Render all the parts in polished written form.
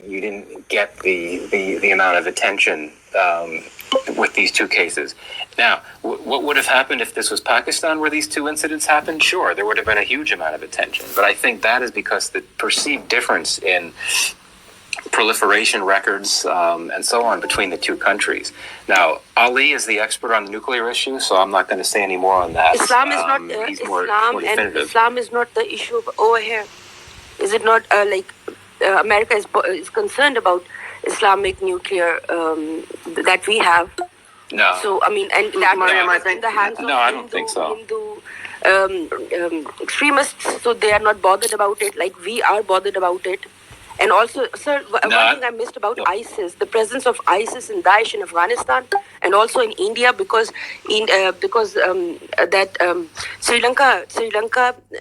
you didn't get the amount of attention with these two cases. Now, what would have happened if this was Pakistan where these two incidents happened? Sure, there would have been a huge amount of attention. But I think that is because the perceived difference in proliferation records and so on between the two countries. Now, Ali is the expert on the nuclear issue, so I'm not going to say any more on that. Islam is not Islam is not the issue over here. Is it not America is concerned about Islamic nuclear that we have? No. So I mean, and that I think in the hands of I don't think so. Hindu extremists, so they are not bothered about it like we are bothered about it. And also, sir, one thing I missed about ISIS, the presence of ISIS and Daesh in Afghanistan, and also in India, because Sri Lanka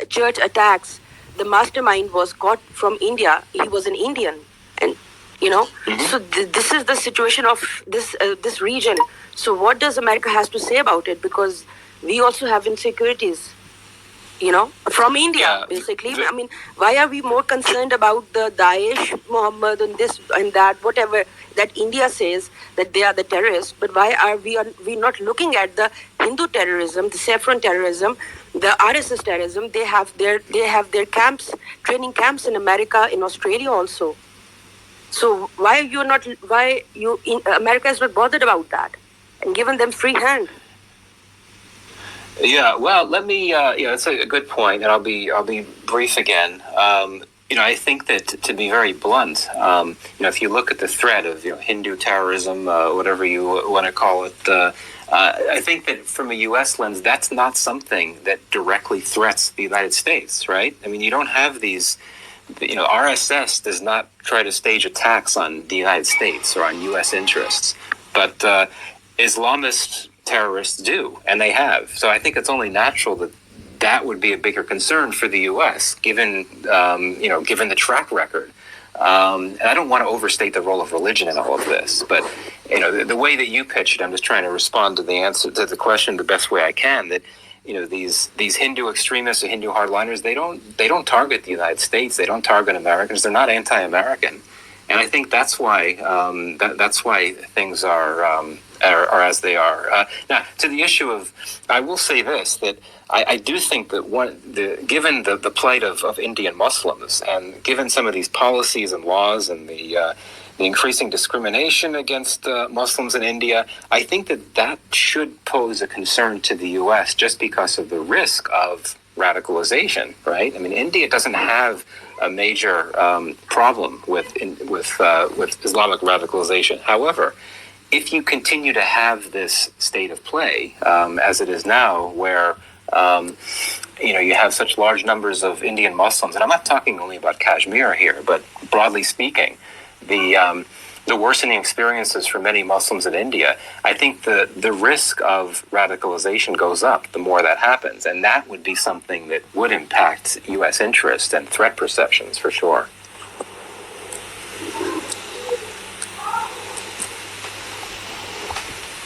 church attacks, the mastermind was caught from India. He was an Indian, and so this is the situation of this region. So what does America has to say about it? Because we also have insecurities. From India, basically. I mean, why are we more concerned about the Daesh, Muhammad, and this and that, whatever that India says that they are the terrorists? But why are we not looking at the Hindu terrorism, the saffron terrorism, the RSS terrorism? They have their camps, training camps in America, in Australia also. So America is not bothered about that and given them free hand? Yeah, well, let me. That's a good point, and I'll be brief again. I think that to be very blunt, if you look at the threat of Hindu terrorism, whatever you want to call it, I think that from a U.S. lens, that's not something that directly threats the United States, right? I mean, you don't have these. RSS does not try to stage attacks on the United States or on U.S. interests, but Islamist terrorists do, and they have. So I think it's only natural that would be a bigger concern for the U.S. given the track record. And I don't want to overstate the role of religion in all of this, but the way that you pitched it, I'm just trying to respond to the answer to the question the best way I can. That these Hindu extremists or Hindu hardliners, they don't target the United States. They don't target Americans. They're not anti-American, and I think that's why things are as they are. Now, to the issue of, I will say this, that I do think that given the plight of Indian Muslims, and given some of these policies and laws and the increasing discrimination against Muslims in India, I think that should pose a concern to the U.S. just because of the risk of radicalization, right? I mean, India doesn't have a major problem with Islamic radicalization. However, if you continue to have this state of play, as it is now, where you have such large numbers of Indian Muslims, and I'm not talking only about Kashmir here, but broadly speaking, the worsening experiences for many Muslims in India, I think the risk of radicalization goes up the more that happens, and that would be something that would impact U.S. interest and threat perceptions for sure.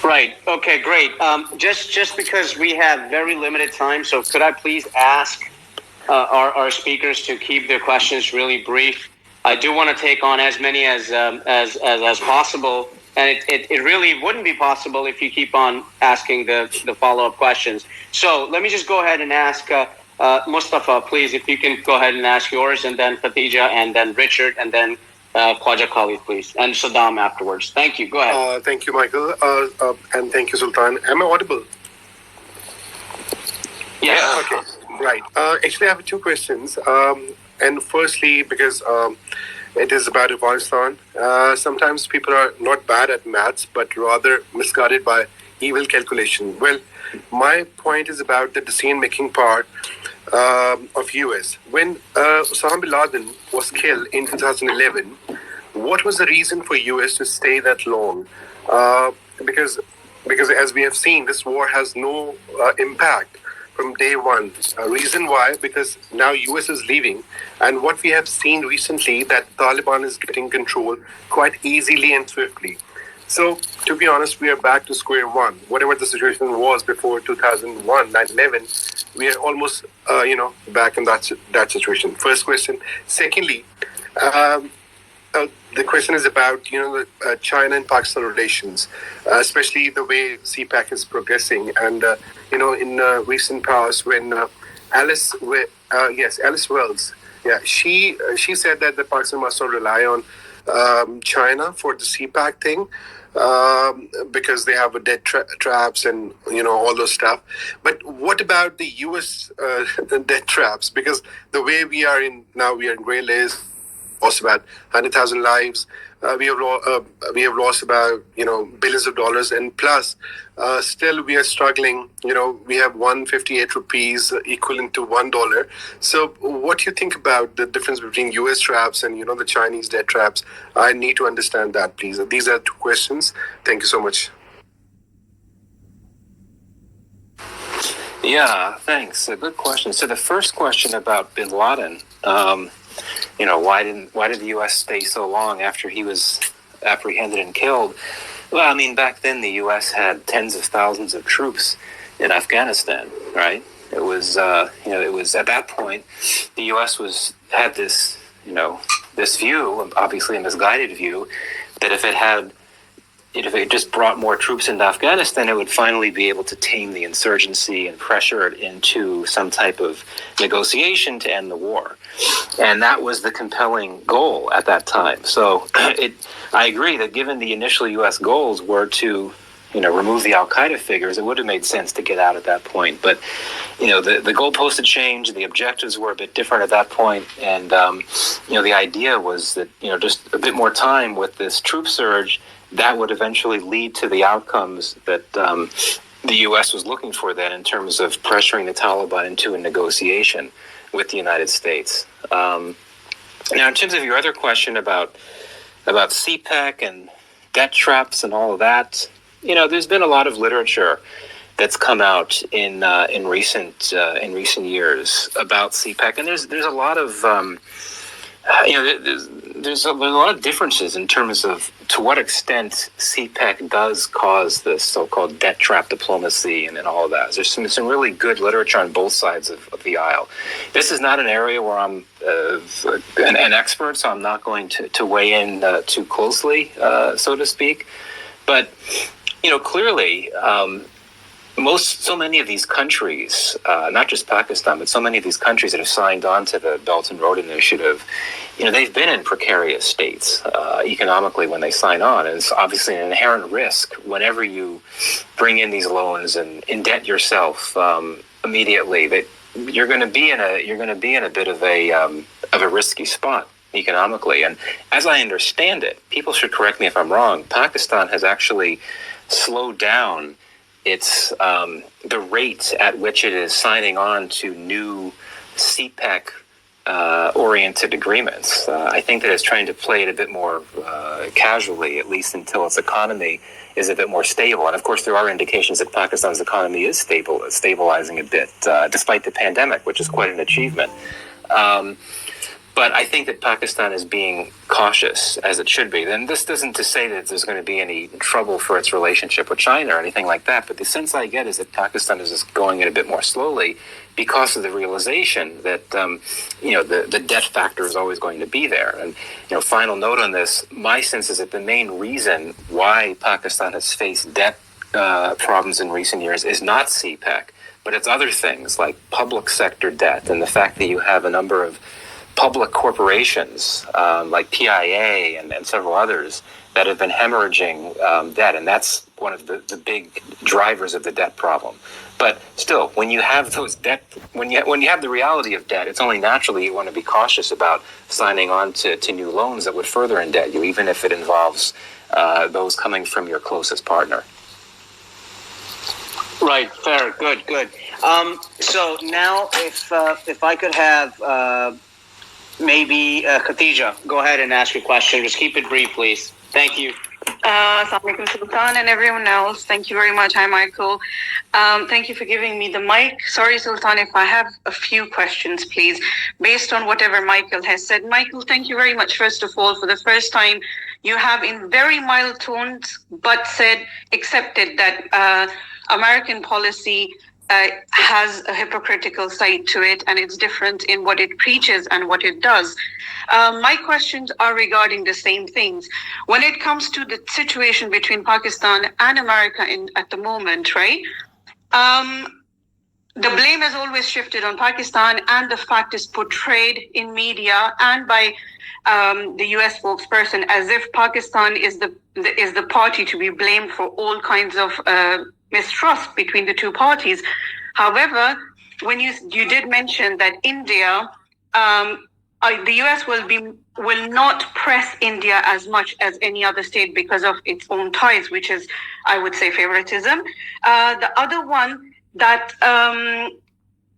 Right. Okay, great. Just because we have very limited time, so could I please ask our speakers to keep their questions really brief? I do want to take on as many as possible, and it really wouldn't be possible if you keep on asking the follow-up questions. So let me just go ahead and ask Mustafa, please, if you can go ahead and ask yours, and then Khatija, and then Richard, and then Khwaja Khalid, please, and Saddam afterwards. Thank you. Go ahead. Thank you, Michael, and thank you, Sultan. Am I audible? Yes. Okay. Right. Actually, I have two questions. And firstly, because it is about Afghanistan, sometimes people are not bad at maths, but rather misguided by evil calculation. Well, my point is about the decision-making part of US. When Osama bin Laden was killed in 2011, what was the reason for US to stay that long? Because as we have seen, this war has no impact from day one. Reason why? Because now US is leaving, and what we have seen recently, that Taliban is getting control quite easily and swiftly. So, to be honest, we are back to square one. Whatever the situation was before 2001, 9/11, we are almost, back in that situation. First question. Secondly, The question is about China and Pakistan relations, especially the way CPAC is progressing, and in recent past when Alice Wells, she said that the Pakistan must not rely on China for the CPAC thing. Because they have a debt traps and all those stuff. But what about the U.S. Debt traps? Because the way we are in now, we are in gray list, lost about 100,000 lives. We have lost about billions of dollars, and plus, still we are struggling. We have 158 rupees equivalent to $1. So, what do you think about the difference between U.S. traps and the Chinese debt traps? I need to understand that, please. These are two questions. Thank you so much. Yeah, thanks. A good question. So the first question about Bin Laden. Why did the U.S. stay so long after he was apprehended and killed? Well, I mean, back then the U.S. had tens of thousands of troops in Afghanistan, right? It was, it was at that point the U.S. had this, this view, obviously a misguided view, that if it just brought more troops into Afghanistan, it would finally be able to tame the insurgency and pressure it into some type of negotiation to end the war. And that was the compelling goal at that time. So I agree that given the initial U.S. goals were to, remove the Al-Qaeda figures, it would have made sense to get out at that point. But, the goalposts had changed, the objectives were a bit different at that point, and, the idea was that, just a bit more time with this troop surge, that would eventually lead to the outcomes that the U.S. was looking for then in terms of pressuring the Taliban into a negotiation with the United States. Now, in terms of your other question about CPEC and debt traps and all of that, there's been a lot of literature that's come out in recent years about CPEC, and there's a lot of there's a lot of differences in terms of to what extent CPEC does cause this so-called debt trap diplomacy and all of that. There's some really good literature on both sides of the aisle. This is not an area where I'm an expert, so I'm not going to weigh in too closely, so to speak. But, clearly, so many of these countries, not just Pakistan, but so many of these countries that have signed on to the Belt and Road Initiative, they've been in precarious states economically when they sign on. And it's obviously an inherent risk whenever you bring in these loans and indebt yourself immediately that you're going to be in a bit of a risky spot economically. And as I understand it, people should correct me if I'm wrong, Pakistan has actually slowed down it's the rate at which it is signing on to new CPEC oriented agreements. I think that it's trying to play it a bit more casually, at least until its economy is a bit more stable. And of course, there are indications that Pakistan's economy is stabilizing a bit, despite the pandemic, which is quite an achievement. But I think that Pakistan is being cautious, as it should be. And this isn't to say that there's going to be any trouble for its relationship with China or anything like that. But the sense I get is that Pakistan is just going it a bit more slowly because of the realization that, the debt factor is always going to be there. And, final note on this, my sense is that the main reason why Pakistan has faced debt problems in recent years is not CPEC, but it's other things like public sector debt and the fact that you have a number of public corporations like PIA and several others that have been hemorrhaging debt, and that's one of the big drivers of the debt problem. But still, when you have those debt, when you have the reality of debt, it's only naturally you want to be cautious about signing on to new loans that would further indebt you, even if it involves those coming from your closest partner. Right. Fair. Good. So now, if I could have. Maybe Khatija, go ahead and ask your question. Just keep it brief, please. Thank you. Assalamu alaikum, Sultan, and everyone else. Thank you very much. Hi, Michael. Thank you for giving me the mic. Sorry, Sultan, if I have a few questions, please, based on whatever Michael has said. Michael, thank you very much, first of all. For the first time, you have, in very mild tones, but accepted that American policy has a hypocritical side to it, and it's different in what it preaches and what it does. My questions are regarding the same things. When it comes to the situation between Pakistan and America at the moment, right? The blame has always shifted on Pakistan, and the fact is portrayed in media and by the U.S. spokesperson as if Pakistan is the party to be blamed for all kinds of mistrust between the two parties. However, when you did mention that India, the U.S. will not press India as much as any other state because of its own ties, which is, I would say, favoritism. The other one that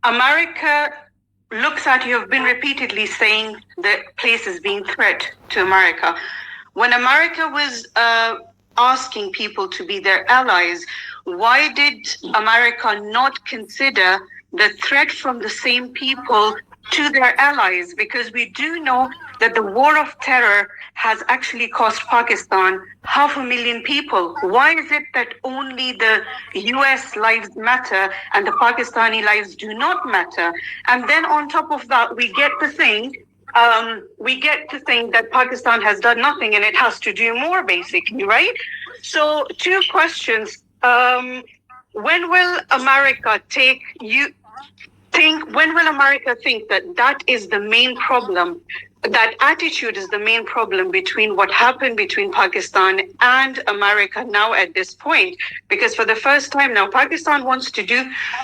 America looks at, you have been repeatedly saying that place is being threat to America. When America was asking people to be their allies, why did America not consider the threat from the same people to their allies? Because we do know that the war of terror has actually cost Pakistan 500,000 people. Why is it that only the US lives matter and the Pakistani lives do not matter? And then on top of that, we get to think that Pakistan has done nothing and it has to do more, basically, right? So, two questions. When will America think that is the main problem, that attitude is the main problem between what happened between Pakistan and America now at this point? Because for the first time now, Pakistan wants to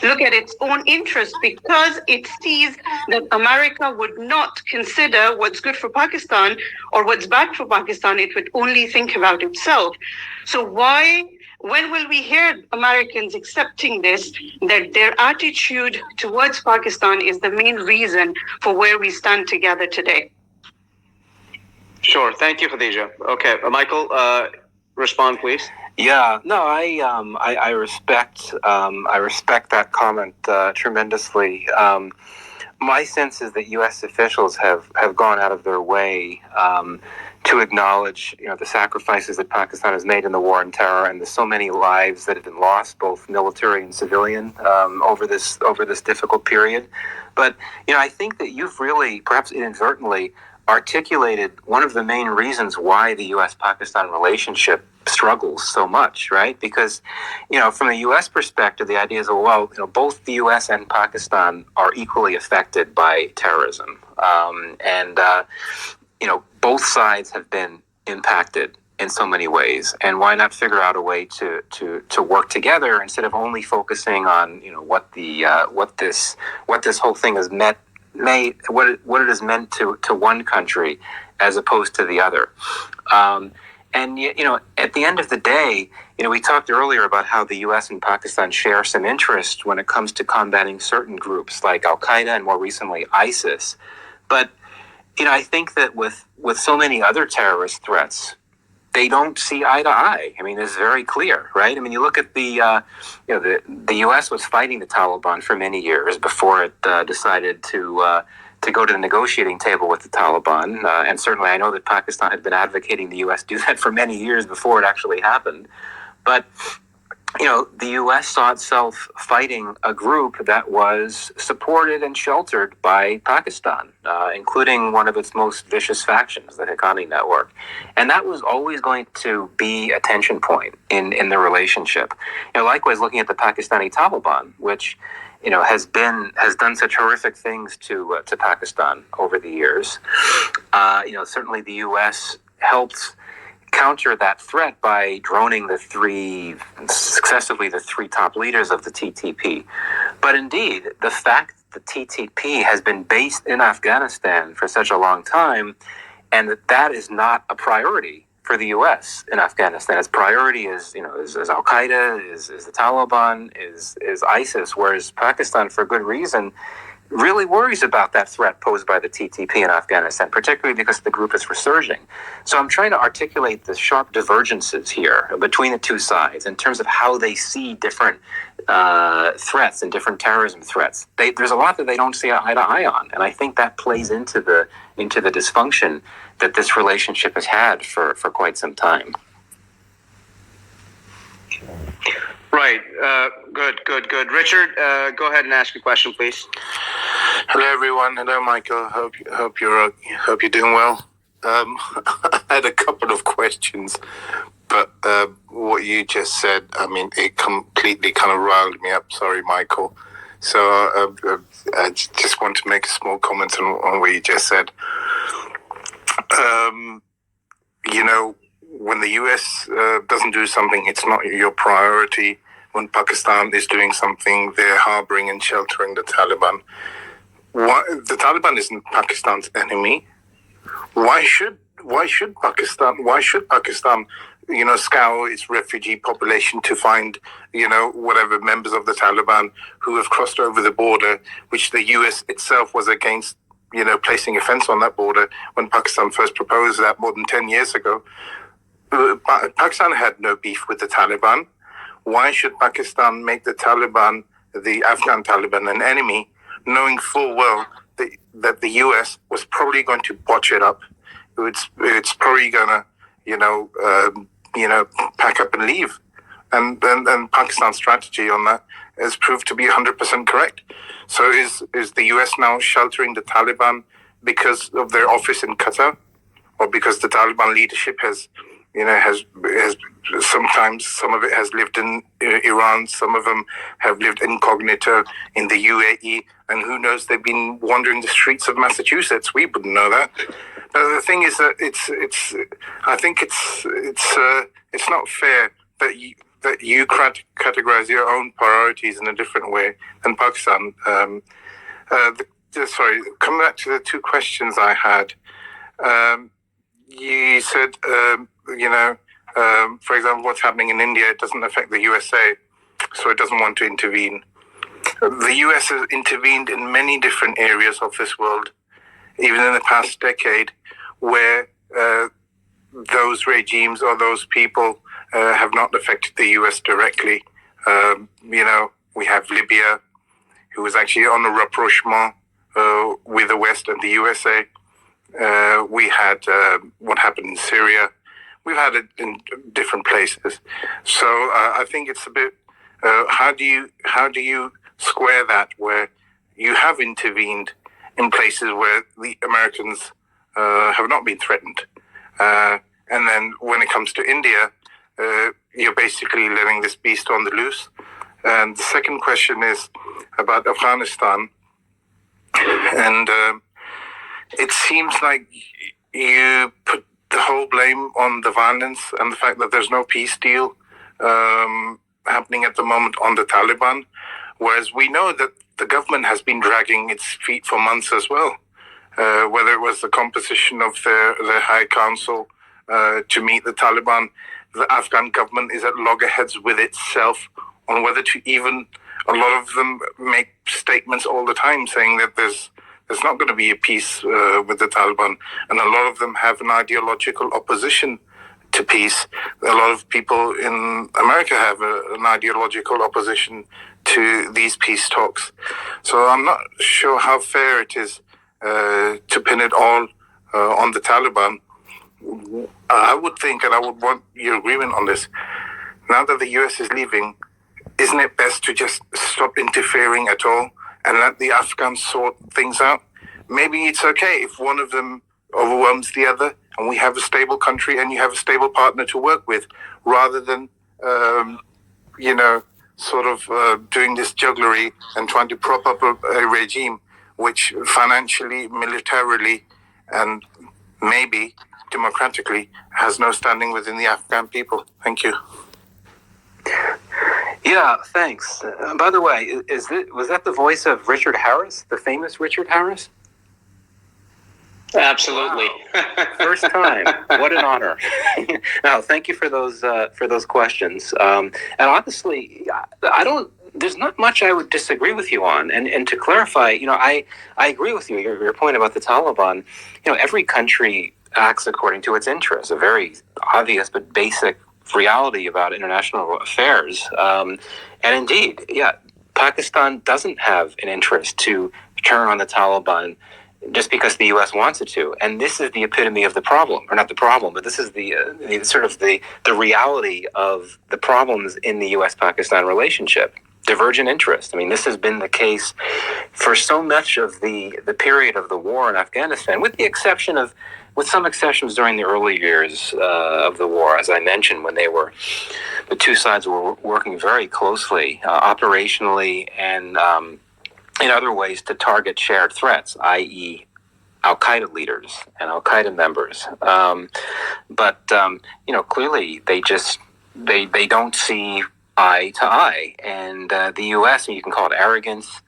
look at its own interest, because it sees that America would not consider what's good for Pakistan or what's bad for Pakistan. It would only think about itself. So when will we hear Americans accepting this, that their attitude towards Pakistan is the main reason for where we stand together today? Sure. Thank you, Khadija. Okay, Michael, respond, please. Yeah, no, I respect that comment tremendously. My sense is that U.S. officials have gone out of their way to acknowledge, the sacrifices that Pakistan has made in the war on terror, and the so many lives that have been lost, both military and civilian, over this difficult period. But I think that you've really, perhaps inadvertently, articulated one of the main reasons why the U.S.-Pakistan relationship struggles so much, right? Because, from the U.S. perspective, the idea is, both the U.S. and Pakistan are equally affected by terrorism. Both sides have been impacted in so many ways, and why not figure out a way to work together instead of only focusing on, what this whole thing has what it has meant to one country as opposed to the other. And at the end of the day, we talked earlier about how the U.S. and Pakistan share some interest when it comes to combating certain groups like Al Qaeda and more recently ISIS. But I think that with so many other terrorist threats, they don't see eye to eye. I mean, it's very clear, right? I mean, you look at the U.S. was fighting the Taliban for many years before it decided to go to the negotiating table with the Taliban. And certainly I know that Pakistan had been advocating the U.S. do that for many years before it actually happened. But, the U.S. saw itself fighting a group that was supported and sheltered by Pakistan, including one of its most vicious factions, the Haqqani network. And that was always going to be a tension point in the relationship. Likewise, looking at the Pakistani Taliban, which has done such horrific things to Pakistan over the years. Certainly the U.S. helped counter that threat by droning the three top leaders of the TTP. But indeed, the fact that the TTP has been based in Afghanistan for such a long time, and that is not a priority for the U.S. in Afghanistan. Its priority is Al Qaeda, is the Taliban, is ISIS, whereas Pakistan, for good reason, really worries about that threat posed by the TTP in Afghanistan, particularly because the group is resurging. So I'm trying to articulate the sharp divergences here between the two sides in terms of how they see different threats and different terrorism threats. There's a lot that they don't see eye to eye on, and I think that plays into the dysfunction that this relationship has had for quite some time. Right. Good. Richard, go ahead and ask your question, please. Hello, everyone. Hello, Michael. Hope you're doing well. I had a couple of questions, but what you just said, I mean, it completely kind of riled me up. Sorry, Michael. So I just want to make a small comment on what you just said. You know, when the US doesn't do something, it's not your priority. When Pakistan is doing something, they're harboring and sheltering the Taliban. The Taliban isn't Pakistan's enemy. Why should Pakistan, scour its refugee population to find, whatever members of the Taliban who have crossed over the border, which the US itself was against, placing a fence on that border when Pakistan first proposed that more than 10 years ago. Pakistan had no beef with the Taliban. Why should Pakistan make the Taliban, the Afghan Taliban, an enemy, knowing full well that the US was probably going to botch it up? It's probably going to, pack up and leave. And Pakistan's strategy on that has proved to be 100% correct. So is the US now sheltering the Taliban because of their office in Qatar, or because the Taliban leadership has sometimes, some of it has lived in Iran, some of them have lived incognito in the UAE, and who knows, they've been wandering the streets of Massachusetts. We wouldn't know that. But the thing is that I think it's not fair that you categorize your own priorities in a different way than Pakistan. Sorry, coming back to the two questions I had. You said, for example, what's happening in India, it doesn't affect the USA, so it doesn't want to intervene. The US has intervened in many different areas of this world, even in the past decade, where those regimes or those people have not affected the US directly. We have Libya, who was actually on a rapprochement with the West and the USA. We had what happened in Syria. We've had it in different places. So I think it's a bit. How do you square that, where you have intervened in places where the Americans have not been threatened, and then when it comes to India, you're basically letting this beast on the loose. And the second question is about Afghanistan, and it seems like you put the whole blame on the violence and the fact that there's no peace deal happening at the moment on the Taliban, whereas we know that the government has been dragging its feet for months as well, whether it was the composition of their High Council to meet the Taliban. The Afghan government is at loggerheads with itself on whether to even, a lot of them make statements all the time saying that there's not going to be a peace with the Taliban, and a lot of them have an ideological opposition to peace. A lot of people in America have an ideological opposition to these peace talks. So I'm not sure how fair it is to pin it all on the Taliban. I would think, and I would want your agreement on this, now that the US is leaving, isn't it best to just stop interfering at all and let the Afghans sort things out? Maybe it's okay if one of them overwhelms the other and we have a stable country and you have a stable partner to work with, rather than, doing this jugglery and trying to prop up a regime which financially, militarily, and maybe democratically has no standing within the Afghan people. Thank you. Yeah, thanks. By the way, was that the voice of Richard Harris, the famous Richard Harris? Absolutely. Wow. First time. What an honor. No, thank you for those questions. And honestly, there's not much I would disagree with you on. And to clarify, I agree with you. Your point about the Taliban. Every country acts according to its interests. A very obvious but basic reality about international affairs. And indeed, Pakistan doesn't have an interest to turn on the Taliban just because the U.S. wants it to. And this is the epitome of the problem, or not the problem, but this is the sort of the reality of the problems in the U.S.-Pakistan relationship. Divergent interest. I mean, this has been the case for so much of the period of the war in Afghanistan, with some exceptions during the early years of the war, as I mentioned, when the two sides were working very closely, operationally and in other ways to target shared threats, i.e., Al-Qaeda leaders and Al-Qaeda members. But clearly they don't see eye to eye. And the U.S., and you can call it arrogance,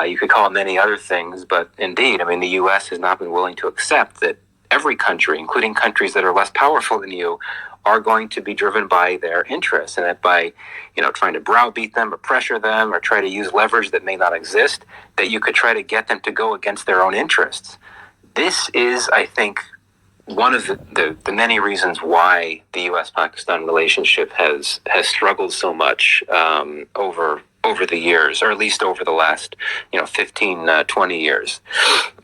you could call it many other things, but indeed, I mean, the U.S. has not been willing to accept that every country, including countries that are less powerful than you, are going to be driven by their interests, and that by trying to browbeat them or pressure them or try to use leverage that may not exist, that you could try to get them to go against their own interests. This is, I think, one of the many reasons why the U.S.-Pakistan relationship has struggled so much over the years, or at least over the last 15, 20 years.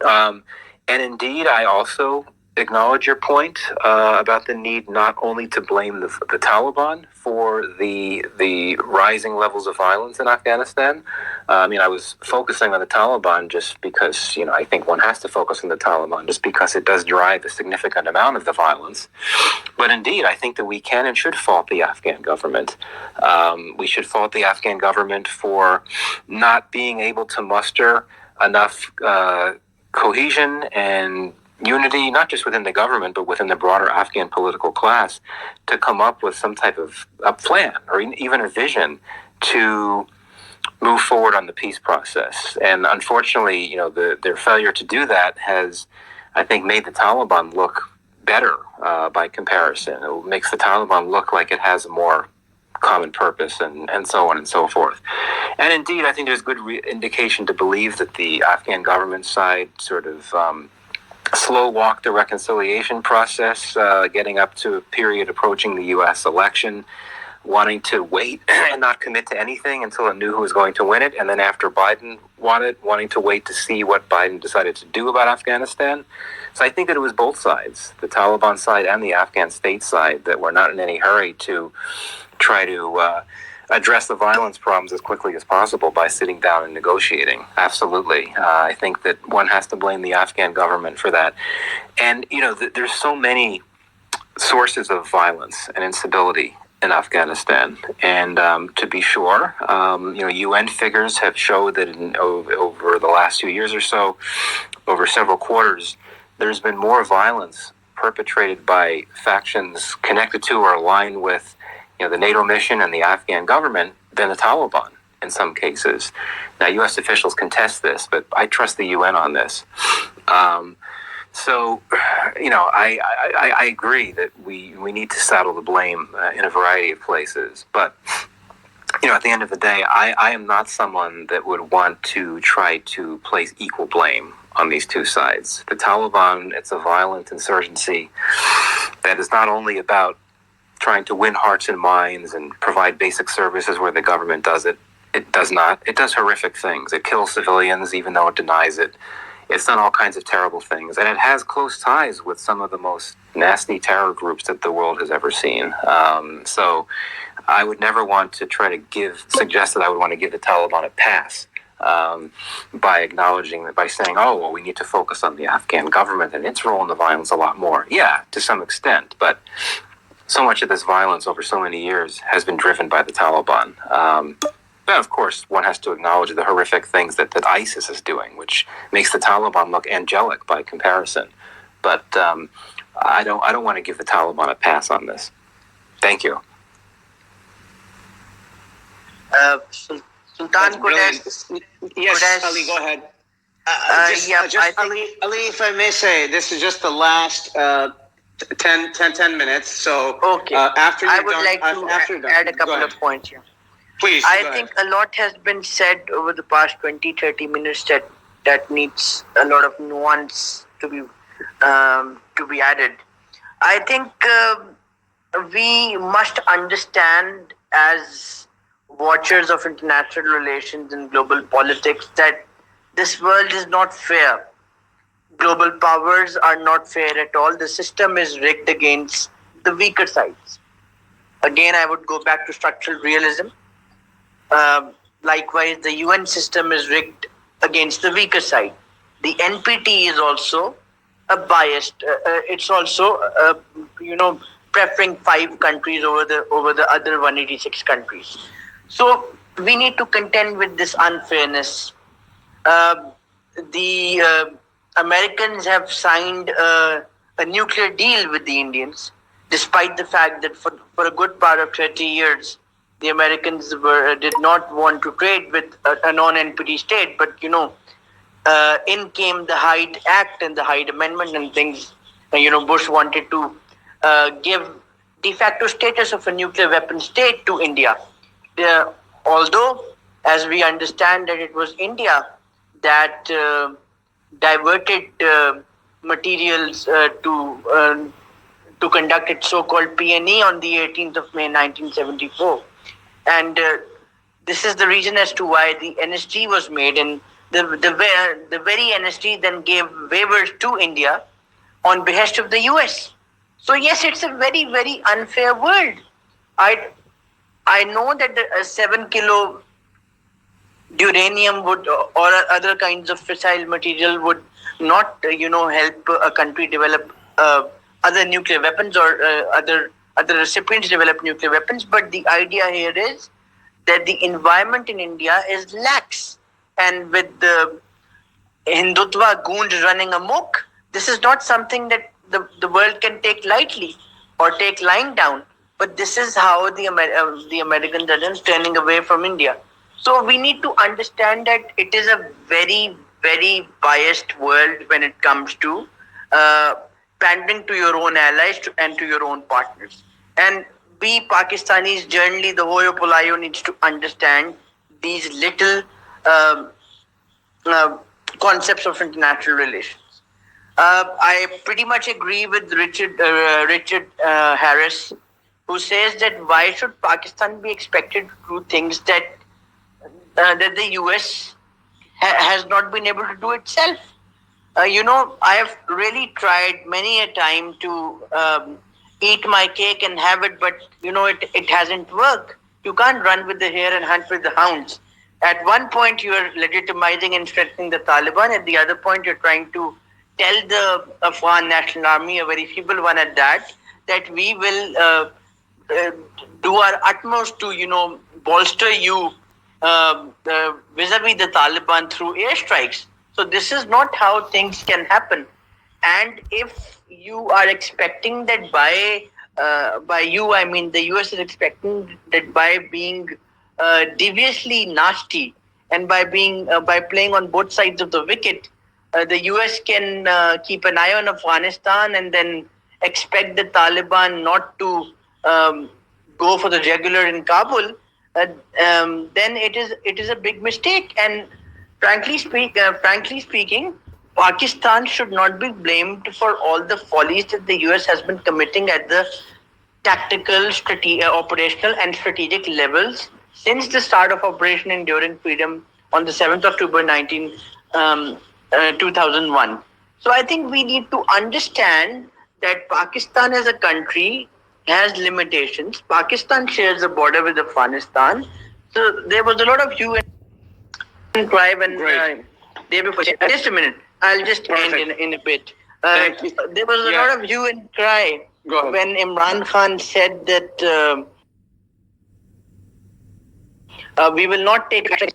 And indeed, I also acknowledge your point about the need not only to blame the Taliban for the rising levels of violence in Afghanistan. I mean, I was focusing on the Taliban just because, I think one has to focus on the Taliban just because it does drive a significant amount of the violence. But indeed, I think that we can and should fault the Afghan government. We should fault the Afghan government for not being able to muster enough cohesion and unity, not just within the government, but within the broader Afghan political class, to come up with some type of a plan or even a vision to move forward on the peace process. And unfortunately, their failure to do that has, I think, made the Taliban look better by comparison. It makes the Taliban look like it has a more common purpose and so on and so forth. And indeed, I think there's good indication to believe that the Afghan government side sort of slow walk the reconciliation process, getting up to a period approaching the U.S. election, wanting to wait and not commit to anything until it knew who was going to win it, and then after Biden wanting to wait to see what Biden decided to do about Afghanistan. So I think that it was both sides, the Taliban side and the Afghan state side, that were not in any hurry to try to address the violence problems as quickly as possible by sitting down and negotiating. Absolutely. I think that one has to blame the Afghan government for that. And, there's so many sources of violence and instability in Afghanistan. And to be sure, UN figures have showed that over the last 2 years or so, over several quarters, there's been more violence perpetrated by factions connected to or aligned with the NATO mission and the Afghan government than the Taliban in some cases. Now, U.S. officials contest this, but I trust the UN on this. So, I agree that we need to saddle the blame in a variety of places. But, at the end of the day, I am not someone that would want to try to place equal blame on these two sides. The Taliban, it's a violent insurgency that is not only about trying to win hearts and minds and provide basic services where the government does it. It does not. It does horrific things. It kills civilians even though it denies it. It's done all kinds of terrible things. And it has close ties with some of the most nasty terror groups that the world has ever seen. So I would never want to try to suggest that I would want to give the Taliban a pass by acknowledging that, by saying, we need to focus on the Afghan government and its role in the violence a lot more. Yeah, to some extent. But so much of this violence over so many years has been driven by the Taliban. But of course, one has to acknowledge the horrific things that ISIS is doing, which makes the Taliban look angelic by comparison. But I don't want to give the Taliban a pass on this. Thank you. Sultan, yes, Ali, go ahead. Ali, if I may say, this is just the last 10 minutes. So okay. After I would like to add a couple of points here. Please. I think a lot has been said over the past 20-30 minutes that needs a lot of nuance to be added. I think we must understand, as watchers of international relations and global politics, that this world is not fair. global powers are not fair at all. The system is rigged against the weaker sides. Again, I would go back to structural realism. Likewise, the UN system is rigged against the weaker side. The NPT is also a biased. It's also, preferring 5 countries over the other 186 countries. So we need to contend with this unfairness. The Americans have signed a nuclear deal with the Indians, despite the fact that for a good part of 30 years, the Americans did not want to trade with a non-NPT state. But, in came the Hyde Act and the Hyde Amendment and things. Bush wanted to give de facto status of a nuclear weapon state to India. Although, as we understand that it was India that diverted materials to conduct its so-called P&E on the 18th of May 1974. And this is the reason as to why the NSG was made, and the very NSG then gave waivers to India on behest of the US. So yes, it's a very, very unfair world. I know that the 7 kilo uranium would, or other kinds of fissile material would not, help a country develop other nuclear weapons, or other recipients develop nuclear weapons. But the idea here is that the environment in India is lax, and with the Hindutva goons running amok, this is not something that the world can take lightly or take lying down. But this is how the Americans are turning away from India. So we need to understand that it is a very, very biased world when it comes to pandering to your own allies and to your own partners. And we Pakistanis, generally, the Hoyo Polayo needs to understand these little concepts of international relations. I pretty much agree with Richard Harris, who says that why should Pakistan be expected to do things that the US has not been able to do itself? I have really tried many a time to eat my cake and have it, but it hasn't worked. You can't run with the hare and hunt with the hounds. At one point, you are legitimizing and strengthening the Taliban. At the other point, you're trying to tell the Afghan National Army, a very feeble one at that we will do our utmost to, bolster you vis-a-vis the Taliban through airstrikes. So this is not how things can happen. And if you are expecting that by you, I mean the US is expecting that by being deviously nasty and by playing on both sides of the wicket, the US can keep an eye on Afghanistan and then expect the Taliban not to go for the jugular in Kabul, then it is a big mistake. And frankly speaking, Pakistan should not be blamed for all the follies that the US has been committing at the tactical, operational and strategic levels since the start of Operation Enduring Freedom on the 7th of October 2001. So I think we need to understand that Pakistan as a country has limitations. Pakistan shares a border with Afghanistan. So there was a lot of hue and cry when day before. Just a minute. I'll just end in a bit. Thank you. There was a lot of hue and cry when Imran Khan said that we will not take action.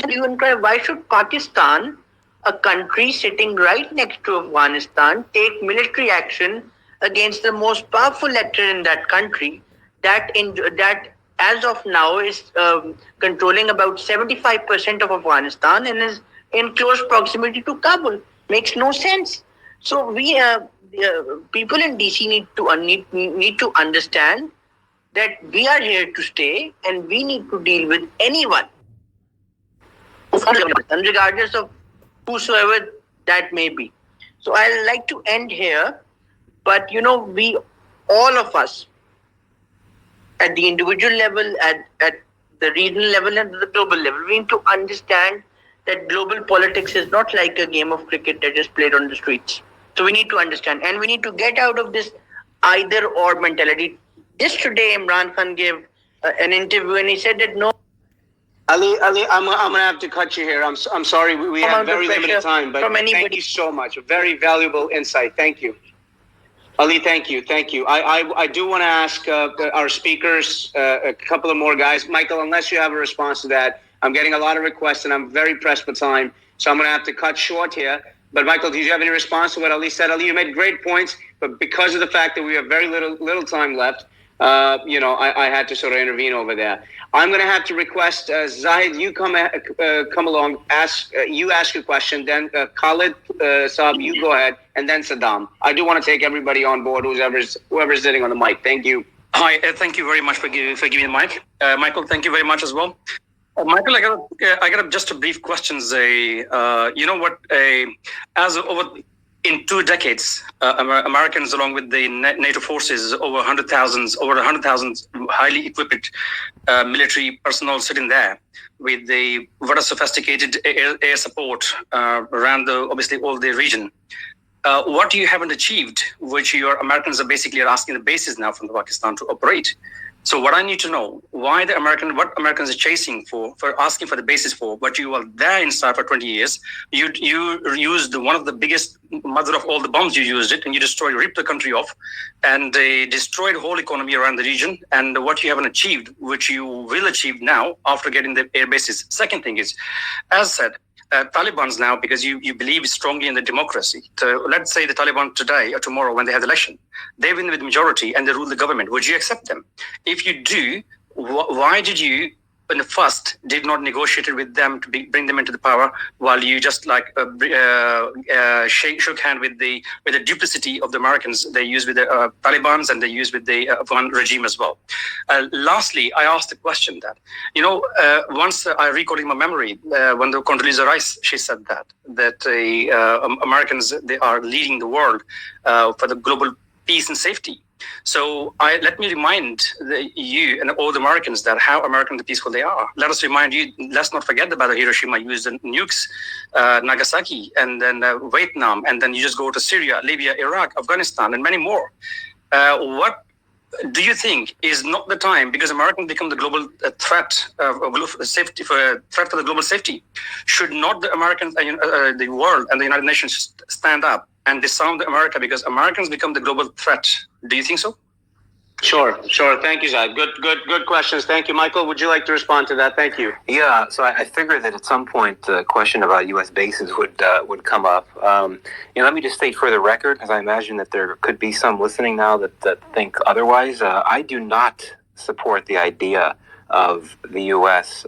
Hue and cry. Why should Pakistan, a country sitting right next to Afghanistan, take military action against the most powerful actor in that country that as of now is controlling about 75% of Afghanistan and is in close proximity to Kabul? Makes no sense. So we people in DC need to understand that we are here to stay and we need to deal with anyone, regardless of whosoever that may be. So I'd like to end here. But we, all of us, at the individual level, at the regional level, and the global level, we need to understand that global politics is not like a game of cricket that is played on the streets. So we need to understand, and we need to get out of this either or mentality. Just today, Imran Khan gave an interview, and he said that no. Ali, I'm gonna have to cut you here. I'm sorry. We have very limited time, but thank you so much. A very valuable insight. Thank you. Ali, thank you. I do want to ask our speakers, a couple of more guys. Michael, unless you have a response to that, I'm getting a lot of requests and I'm very pressed for time. So I'm going to have to cut short here. But Michael, do you have any response to what Ali said? Ali, you made great points, but because of the fact that we have very little time left, I had to sort of intervene over there. I'm going to have to request Zahid, you come along, ask your question, then Khalid, Saab, you go ahead, and then Saddam. I do want to take everybody on board, whoever's sitting on the mic. Thank you. Hi, thank you very much for giving the mic. Michael, thank you very much as well. Michael, I got just a brief question. In 2 decades, Americans, along with the NATO forces, over 100,000 highly equipped military personnel sitting there with the very sophisticated air support around obviously all the region. What you haven't achieved, which your Americans are basically asking the bases now from Pakistan to operate. So what I need to know, what Americans are chasing for asking for the basis for, but you were there inside for 20 years. You used one of the biggest mother of all the bombs, you used it, and you ripped the country off, and they destroyed the whole economy around the region. And what you haven't achieved, which you will achieve now after getting the air bases. Second thing is, as said, Taliban's now, because you believe strongly in the democracy. So let's say the Taliban today or tomorrow when they have the election, they win with majority and they rule the government. Would you accept them? If you do, why did you in the first did not negotiate with them to bring them into the power, while you just shook hand with the duplicity of the Americans they use with the Talibans and they use with the Afghan regime as well. Lastly, I asked the question that once I recall in my memory when the Condoleezza Rice, she said that Americans, they are leading the world for the global peace and safety. So let me remind you and all the Americans that how American and peaceful they are. Let us remind you, let's not forget about the Hiroshima used nukes, Nagasaki, and then Vietnam, and then you just go to Syria, Libya, Iraq, Afghanistan, and many more. What do you think is not the time, because Americans become the global threat of safety threat for the global safety? Should not the Americans, the world, and the United Nations stand up and disarm America because Americans become the global threat? Do you think so? Sure. Thank you, Zahid. Good questions. Thank you, Michael. Would you like to respond to that? Thank you. Yeah. So I figured that at some point the question about U.S. bases would come up. Let me just state for the record, because I imagine that there could be some listening now that think otherwise. I do not support the idea of the U.S.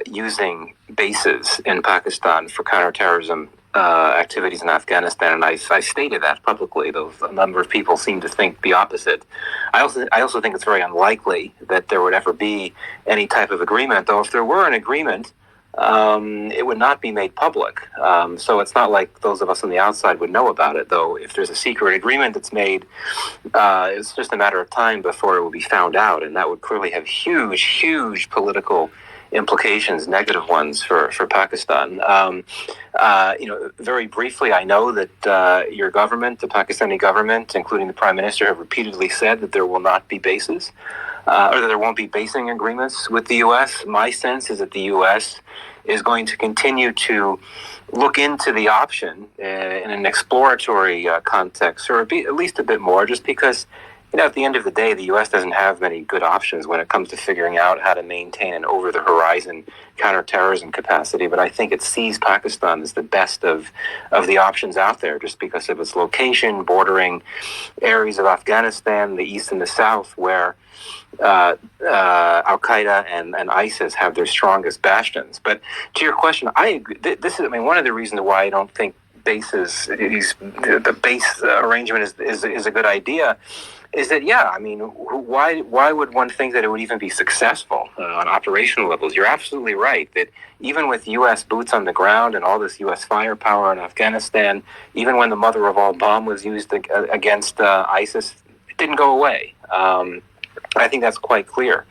Using bases in Pakistan for counterterrorism activities in Afghanistan, and I stated that publicly, though a number of people seem to think the opposite. I also think it's very unlikely that there would ever be any type of agreement, though if there were an agreement, it would not be made public. So it's not like those of us on the outside would know about it, though if there's a secret agreement that's made, it's just a matter of time before it will be found out, and that would clearly have huge political implications, negative ones for Pakistan. Very briefly, I know that your government, the Pakistani government, including the Prime Minister, have repeatedly said that there will not be bases, or that there won't be basing agreements with the U.S. My sense is that the U.S. is going to continue to look into the option in an exploratory context, or at least a bit more, just because at the end of the day, the U.S. doesn't have many good options when it comes to figuring out how to maintain an over-the-horizon counterterrorism capacity. But I think it sees Pakistan as the best of the options out there, just because of its location, bordering areas of Afghanistan, the east and the south, where Al-Qaeda and ISIS have their strongest bastions. But to your question, I agree. This is, one of the reasons why I don't think the base arrangement is a good idea. Is that, why would one think that it would even be successful on operational levels? You're absolutely right that even with U.S. boots on the ground and all this U.S. firepower in Afghanistan, even when the mother of all bomb was used against ISIS, it didn't go away. I think that's quite clear.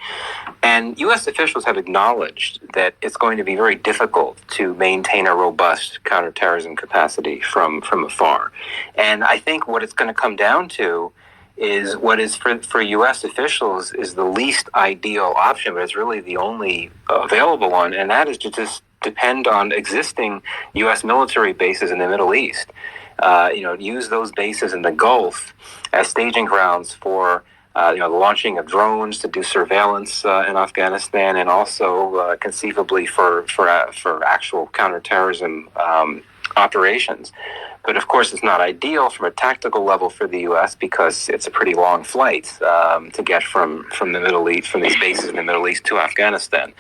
And U.S. officials have acknowledged that it's going to be very difficult to maintain a robust counterterrorism capacity from afar. And I think what it's going to come down to is what is for U.S. officials is the least ideal option, but it's really the only available one, and that is to just depend on existing U.S. military bases in the Middle East. Use those bases in the Gulf as staging grounds for the launching of drones to do surveillance in Afghanistan, and also conceivably for actual counterterrorism operations. But of course, it's not ideal from a tactical level for the U.S. because it's a pretty long flight to get from the Middle East, from these bases in the Middle East to Afghanistan.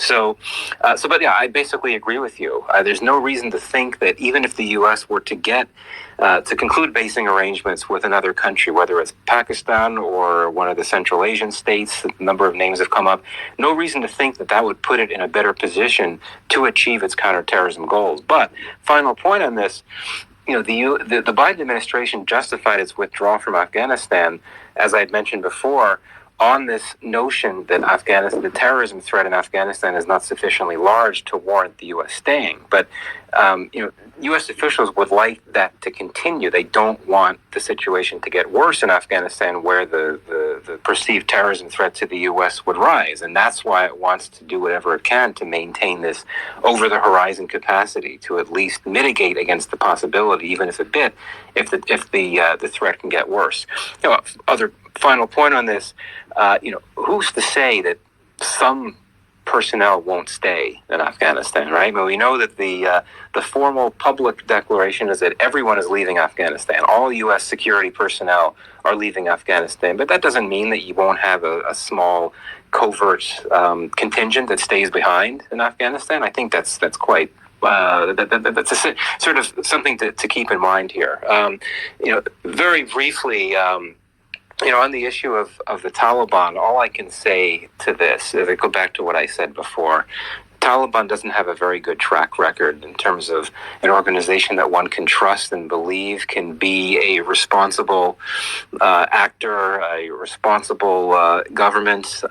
But yeah, I basically agree with you. There's no reason to think that even if the U.S. were to get to conclude basing arrangements with another country, whether it's Pakistan or one of the Central Asian states, a number of names have come up, no reason to think that that would put it in a better position to achieve its counterterrorism goals. But final point on this, the Biden administration justified its withdrawal from Afghanistan, as I had mentioned before, on this notion that the terrorism threat in Afghanistan is not sufficiently large to warrant the U.S. staying. But U.S. officials would like that to continue. They don't want the situation to get worse in Afghanistan, where the perceived terrorism threat to the U.S. would rise, and that's why it wants to do whatever it can to maintain this over-the-horizon capacity to at least mitigate against the possibility, even if a bit, if the threat can get worse. Other final point on this, who's to say that some personnel won't stay in Afghanistan, right? But we know that the formal public declaration is that everyone is leaving Afghanistan. All U.S. security personnel are leaving Afghanistan, but that doesn't mean that you won't have a small covert contingent that stays behind in Afghanistan. I think that's quite that's a sort of something to keep in mind here. Very briefly. On the issue of the Taliban, all I can say to this is I go back to what I said before. Taliban doesn't have a very good track record in terms of an organization that one can trust and believe can be a responsible actor, a responsible government,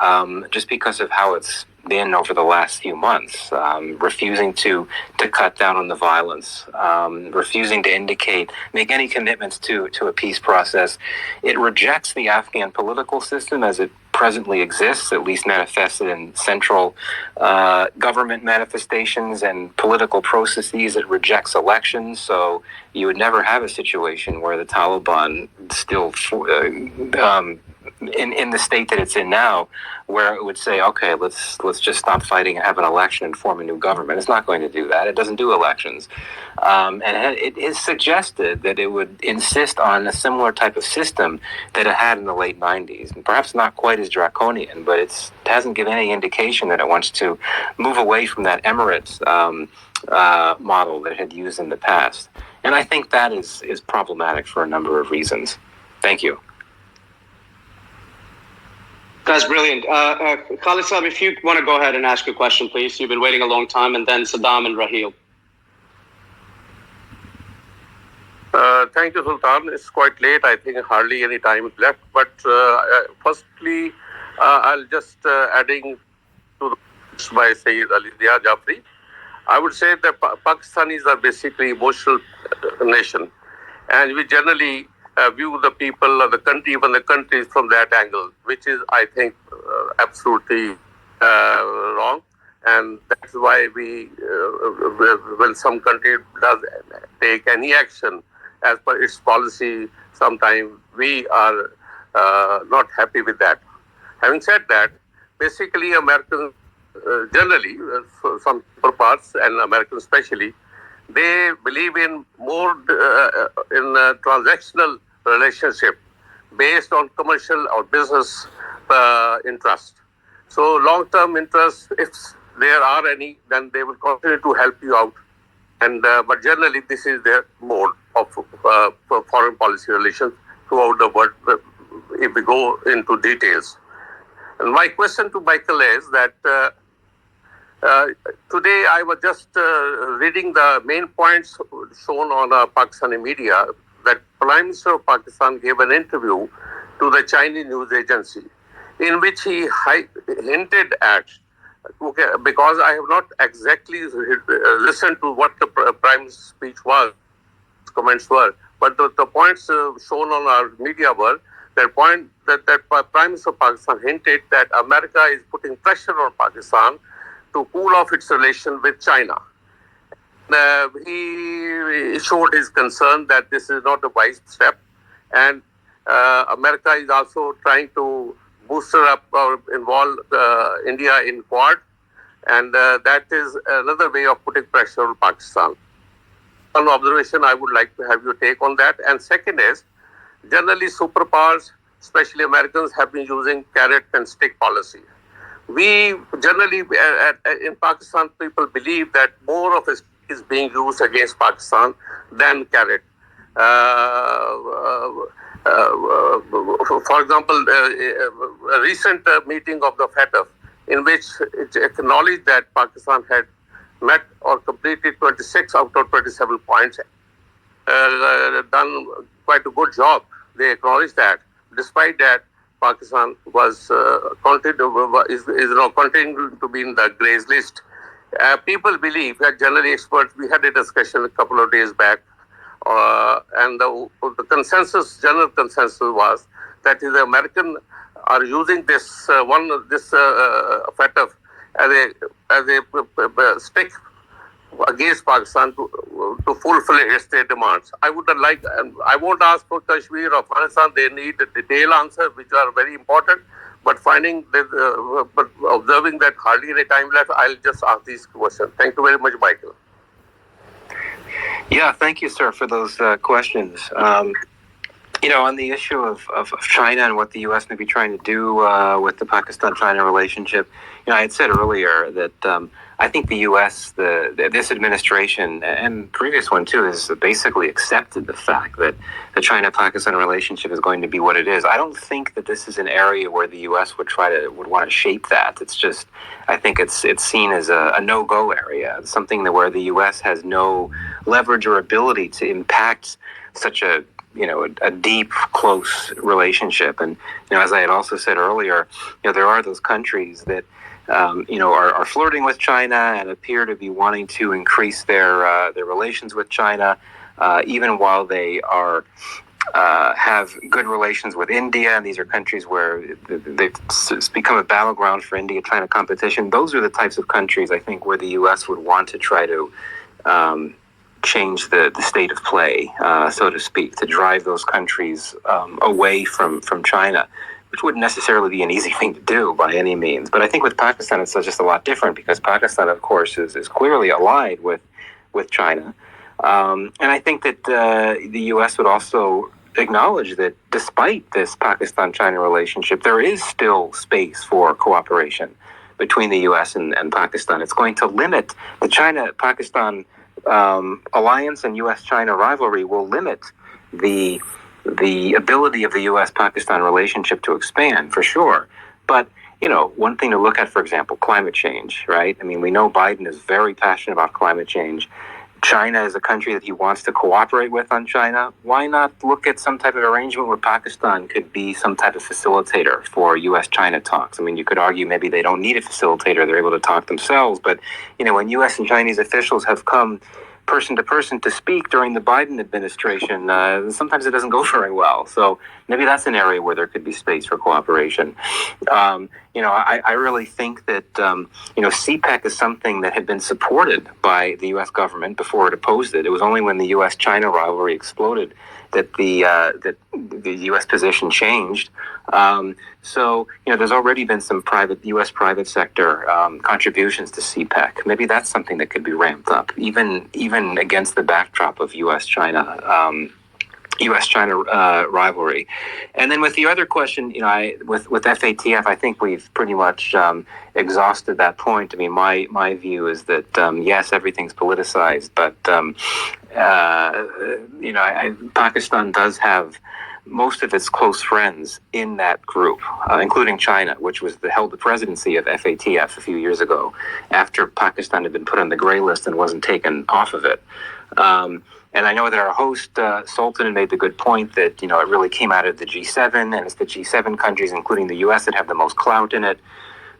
just because of how it's been over the last few months, refusing to cut down on the violence, refusing to make any commitments to a peace process. It rejects the Afghan political system as it presently exists, at least manifested in central government manifestations and political processes. It rejects elections, so you would never have a situation where the Taliban still in the state that it's in now, where it would say, okay, let's just stop fighting and have an election and form a new government. It's not going to do that. It doesn't do elections. And it is suggested that it would insist on a similar type of system that it had in the late 90s, and perhaps not quite as draconian, but it hasn't given any indication that it wants to move away from that Emirates model that it had used in the past. And I think that is problematic for a number of reasons. Thank you. That's brilliant. Khalid Saab, if you want to go ahead and ask a question, please. You've been waiting a long time, and then Saddam and Raheel. Thank you, Sultan. It's quite late. I think hardly any time is left. But firstly, I'll just adding to the by Sayyid Ali Zia Jafri. I would say that Pakistanis are basically emotional nation, and we generally view the people of the country, even the countries, from that angle, which is, I think, absolutely wrong. And that's why when some country does take any action as per its policy, sometimes we are not happy with that. Having said that, basically Americans generally, some parts, and Americans especially, they believe in more in transactional relationship based on commercial or business interest. So long-term interest, if there are any, then they will continue to help you out. And but generally, this is their mode of foreign policy relations throughout the world. If we go into details, and my question to Michael is that today I was just reading the main points shown on Pakistani media that Prime Minister of Pakistan gave an interview to the Chinese news agency. in which he hinted at, okay, because I have not exactly listened to what the Prime speech was, comments were, but the points shown on our media were that Prime Minister of Pakistan hinted that America is putting pressure on Pakistan to cool off its relation with China. He showed his concern that this is not a wise step, and America is also trying to booster up or involve India in Quad, and that is another way of putting pressure on Pakistan. One observation I would like to have you take on that. And second is, generally superpowers, especially Americans, have been using carrot and stick policy. We generally, in Pakistan, people believe that more of it is being used against Pakistan than carrot. For example, a recent meeting of the FATF, in which it acknowledged that Pakistan had met or completed 26 out of 27 points, done quite a good job. They acknowledged that. Despite that, Pakistan was continuing to be in the grays list. People believe that generally experts. We had a discussion a couple of days back, and the general consensus was that the American are using this FATF as a stick against Pakistan to fulfill its demands. I won't ask for Kashmir or Afghanistan. They need a detailed answer, which are very important. But observing that hardly any time left, I'll just ask these questions. Thank you very much, Michael. Yeah, thank you, sir, for those questions. On the issue of China and what the U.S. may be trying to do with the Pakistan-China relationship, I had said earlier that I think the U.S., this administration, and previous one too, has basically accepted the fact that the China-Pakistan relationship is going to be what it is. I don't think that this is an area where the U.S. would want to shape that. It's just, I think it's seen as a no-go area, something where the U.S. has no leverage or ability to impact such a deep, close relationship. And as I had also said earlier, there are those countries that are flirting with China and appear to be wanting to increase their relations with China, even while they have good relations with India. And these are countries where it's become a battleground for India-China competition. Those are the types of countries, I think, where the U.S. would want to try to change the state of play, so to speak, to drive those countries away from China, which wouldn't necessarily be an easy thing to do by any means. But I think with Pakistan, it's just a lot different, because Pakistan, of course, is clearly allied with China. And I think that the U.S. would also acknowledge that despite this Pakistan-China relationship, there is still space for cooperation between the U.S. and Pakistan. It's going to limit the China-Pakistan alliance and U.S.-China rivalry will limit the ability of the U.S.-Pakistan relationship to expand, for sure. But, one thing to look at, for example, climate change, right? I mean, we know Biden is very passionate about climate change. China is a country that he wants to cooperate with on China. Why not look at some type of arrangement where Pakistan could be some type of facilitator for U.S.-China talks? I mean, you could argue maybe they don't need a facilitator. They're able to talk themselves. But, when U.S. and Chinese officials have come person to person to speak during the Biden administration, sometimes it doesn't go very well. So maybe that's an area where there could be space for cooperation. I really think that, CPEC is something that had been supported by the U.S. government before it opposed it. It was only when the U.S.-China rivalry exploded that the U.S. position changed. So there's already been some U.S. private sector contributions to CPEC. Maybe that's something that could be ramped up, even against the backdrop of U.S.-China rivalry. And then with the other question, with FATF, I think we've pretty much exhausted that point. I mean, my view is that yes, everything's politicized, but Pakistan does have most of its close friends in that group, including China, which held the presidency of FATF a few years ago, after Pakistan had been put on the gray list and wasn't taken off of it. And I know that our host, Sultan, made the good point that, it really came out of the G7, and it's the G7 countries, including the U.S., that have the most clout in it.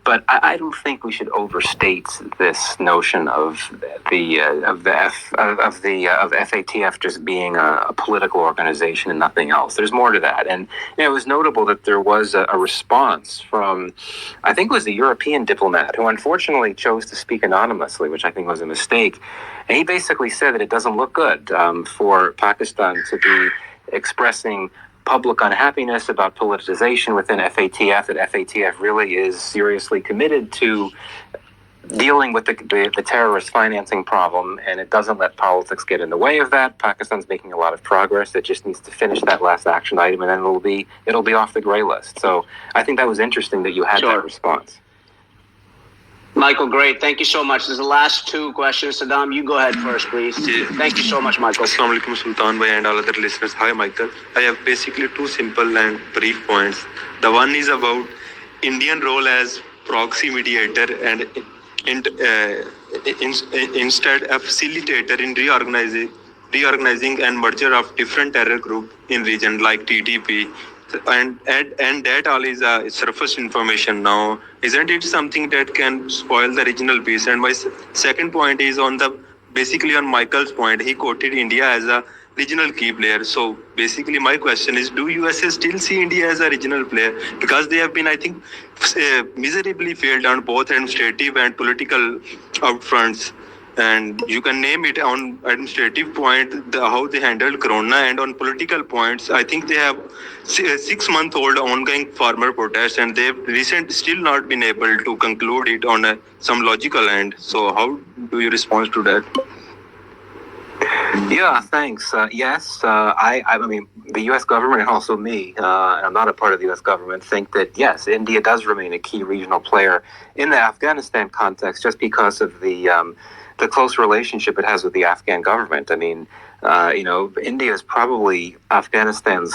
But I don't think we should overstate this notion of FATF just being a political organization and nothing else. There's more to that, and it was notable that there was a response from, I think it was a European diplomat who unfortunately chose to speak anonymously, which I think was a mistake. And he basically said that it doesn't look good for Pakistan to be expressing public unhappiness about politicization within FATF, that FATF really is seriously committed to dealing with the terrorist financing problem, and it doesn't let politics get in the way of that. Pakistan's making a lot of progress. It just needs to finish that last action item, and then it'll be off the gray list. So I think that was interesting that you had that response. Michael, great. Thank you so much. There's the last two questions. Saddam, you go ahead first, please. Thank you so much, Michael. Assalamu alaikum, Sultan Bhai and all other listeners. Hi, Michael. I have basically two simple and brief points. The one is about Indian role as proxy mediator and instead a facilitator in reorganizing and merger of different terror groups in region like TTP. And that all is surface information now. Isn't it something that can spoil the regional peace? And my second point is on Michael's point. He quoted India as a regional key player. So basically my question is, do USA still see India as a regional player? Because they have been, I think, miserably failed on both administrative and political outfronts. And you can name it on administrative point, how they handled Corona, and on political points, I think they have 6-month-old ongoing farmer protests, and they've still not been able to conclude it on some logical end. So how do you respond to that? Yeah, thanks. Yes, I mean, the U.S. government and also me, and I'm not a part of the U.S. government, think that, yes, India does remain a key regional player in the Afghanistan context just because of the close relationship it has with the Afghan government. I mean, India is probably Afghanistan's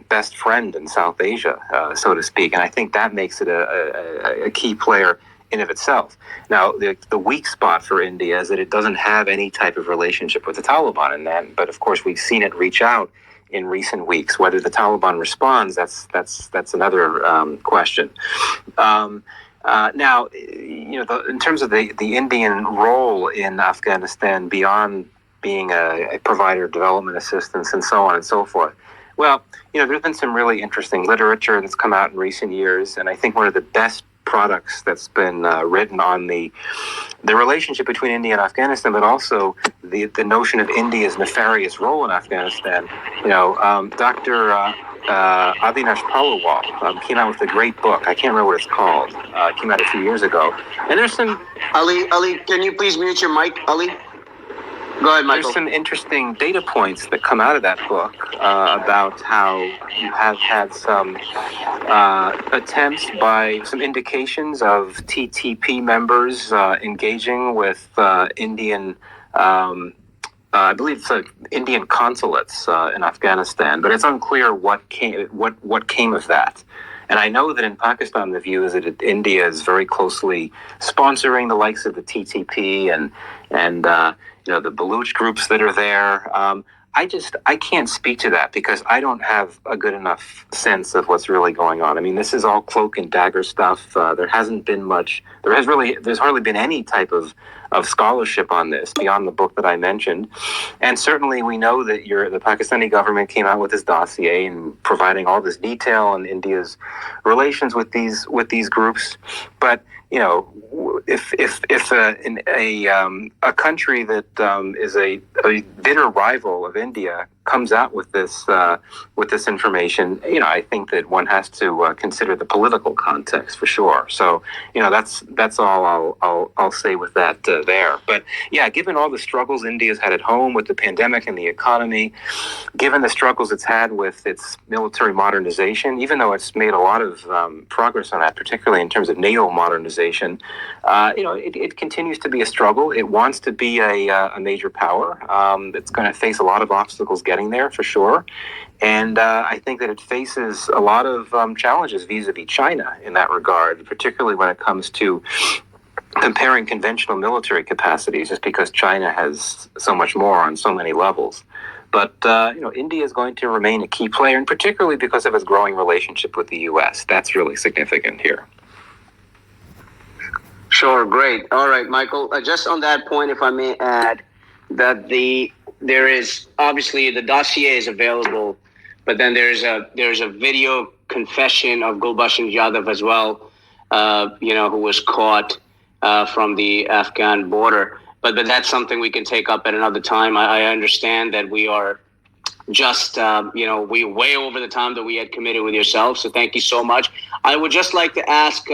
best friend in South Asia, so to speak, and I think that makes it a key player in of itself. Now, the weak spot for India is that it doesn't have any type of relationship with the Taliban, but of course we've seen it reach out in recent weeks. Whether the Taliban responds, that's another question. Now, in terms of the Indian role in Afghanistan beyond being a provider of development assistance and so on and so forth, well, there's been some really interesting literature that's come out in recent years, and I think one of the best products that's been written on the relationship between India and Afghanistan, but also the notion of India's nefarious role in Afghanistan. Dr. Avinash Palwal came out with a great book. I can't remember what it's called. It came out a few years ago. And there's some... Ali, can you please mute your mic, Ali? Go ahead, Michael. There's some interesting data points that come out of that book about how you have had some attempts by some indications of TTP members engaging with Indian... I believe it's Indian consulates in Afghanistan, but it's unclear what came of that. And I know that in Pakistan, the view is that India is very closely sponsoring the likes of the TTP and the Baluch groups that are there. I can't speak to that because I don't have a good enough sense of what's really going on. I mean, this is all cloak and dagger stuff. There's hardly been any type of scholarship on this beyond the book that I mentioned. And certainly we know that the Pakistani government came out with this dossier and providing all this detail on India's relations with these groups. But if a country that is a bitter rival of India comes out with this information, I think that one has to consider the political context for sure. So that's all I'll say with that there. But yeah, given all the struggles India's had at home with the pandemic and the economy, given the struggles it's had with its military modernization, even though it's made a lot of progress on that, particularly in terms of NATO modernization, it continues to be a struggle. It wants to be a major power. It's going to face a lot of obstacles getting there for sure. And I think that it faces a lot of challenges vis-a-vis China in that regard, particularly when it comes to comparing conventional military capacities just because China has so much more on so many levels. But India is going to remain a key player, and particularly because of its growing relationship with the U.S. That's really significant here. Sure, great. All right, Michael. Just on that point, if I may add, that there is obviously the dossier is available, but then there's a video confession of Gulbhushan Yadav as well, who was caught from the Afghan border. But that's something we can take up at another time. I understand that we are just we way over the time that we had committed with yourself. So thank you so much. I would just like to ask